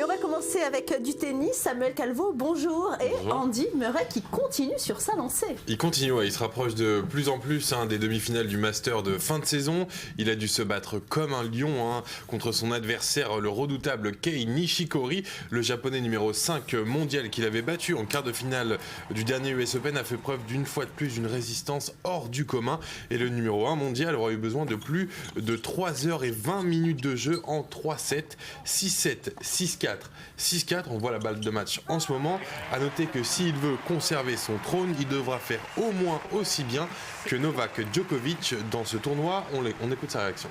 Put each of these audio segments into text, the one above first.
Et on va commencer avec du tennis. Samuel Calvo, bonjour. Et bonjour. Andy Murray qui continue sur sa lancée. Il continue, il se rapproche de plus en plus des demi-finales du Master de fin de saison. Il a dû se battre comme un lion contre son adversaire, le redoutable Kei Nishikori. Le japonais numéro 5 mondial qu'il avait battu en quart de finale du dernier US Open a fait preuve d'une fois de plus d'une résistance hors du commun. Et le numéro 1 mondial aura eu besoin de plus de 3h20 de jeu en 3 sets. 6-7, 6-4, 6-4. On voit la balle de match en ce moment. À noter que s'il veut conserver son trône, il devra faire au moins aussi bien que Novak Djokovic dans ce tournoi. On écoute sa réaction.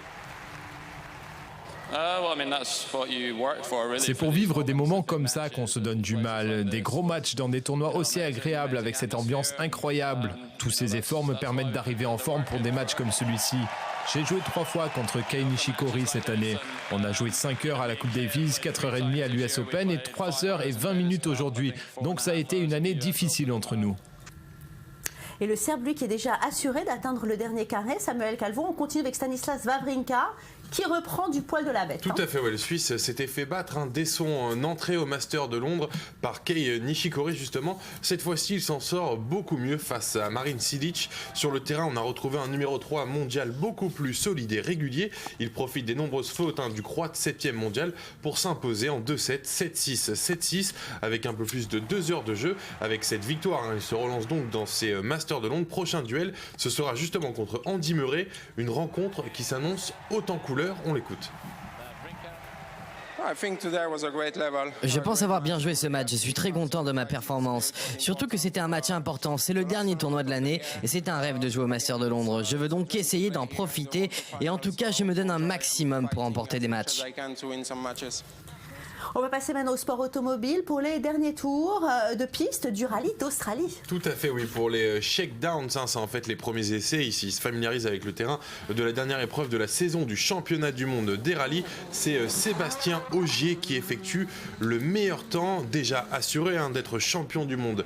C'est pour vivre des moments comme ça qu'on se donne du mal. Des gros matchs dans des tournois aussi agréables avec cette ambiance incroyable. Tous ces efforts me permettent d'arriver en forme pour des matchs comme celui-ci. J'ai joué 3 fois contre Kei Nishikori cette année. On a joué 5 heures à la Coupe Davis, 4h30 à l'US Open et 3h20 aujourd'hui. Donc ça a été une année difficile entre nous. Et le Serbe, lui, qui est déjà assuré d'atteindre le dernier carré, Samuel Calvo, on continue avec Stanislas Wawrinka, qui reprend du poil de la bête. Tout à fait, le Suisse s'était fait battre dès son entrée au Master de Londres par Kei Nishikori justement. Cette fois-ci, il s'en sort beaucoup mieux face à Marin Cilic. Sur le terrain, on a retrouvé un numéro 3 mondial beaucoup plus solide et régulier. Il profite des nombreuses fautes du croate 7e mondial pour s'imposer en 2-7, 7-6, 7-6 avec un peu plus de 2 heures de jeu. Avec cette victoire, il se relance donc dans ses Masters de Londres. Prochain duel, ce sera justement contre Andy Murray, une rencontre qui s'annonce haute en couleur. On l'écoute. Je pense avoir bien joué ce match, je suis très content de ma performance. Surtout que c'était un match important, c'est le dernier tournoi de l'année et c'est un rêve de jouer au Master de Londres. Je veux donc essayer d'en profiter et en tout cas je me donne un maximum pour remporter des matchs. On va passer maintenant au sport automobile pour les derniers tours de piste du rallye d'Australie. Tout à fait, oui, pour les shakedowns, c'est en fait les premiers essais. Ici, ils se familiarisent avec le terrain de la dernière épreuve de la saison du championnat du monde des rallyes. C'est Sébastien Ogier qui effectue le meilleur temps, déjà assuré d'être champion du monde,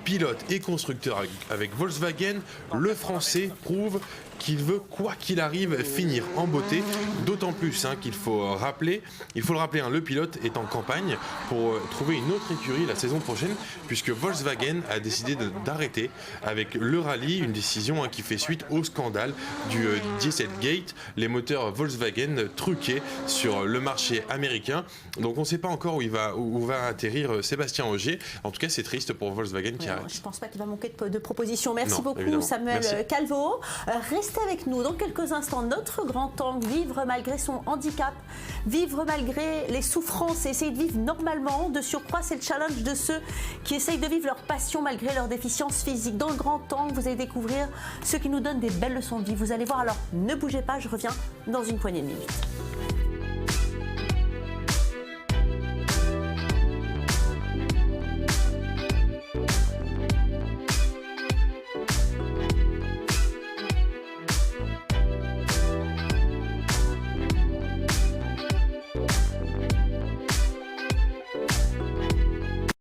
pilote et constructeur avec Volkswagen. Le Français prouve qu'il veut, quoi qu'il arrive, finir en beauté. D'autant plus qu'il faut le rappeler, le pilote est en campagne pour trouver une autre écurie la saison prochaine, puisque Volkswagen a décidé d'arrêter avec le rallye, une décision qui fait suite au scandale du Dieselgate, les moteurs Volkswagen truqués sur le marché américain. Donc on ne sait pas encore où va atterrir Sébastien Ogier. En tout cas, c'est triste pour Volkswagen qui arrête. Je ne pense pas qu'il va manquer de propositions. Merci beaucoup, évidemment. Samuel Merci. Calvo. Restez avec nous dans quelques instants. Notre grand angle, vivre malgré son handicap, vivre malgré les souffrances et essayer de vivre normalement. De surcroît, c'est le challenge de ceux qui essayent de vivre leur passion malgré leur déficience physique. Dans le grand angle, vous allez découvrir ceux qui nous donnent des belles leçons de vie. Vous allez voir, alors ne bougez pas, je reviens dans une poignée de minutes.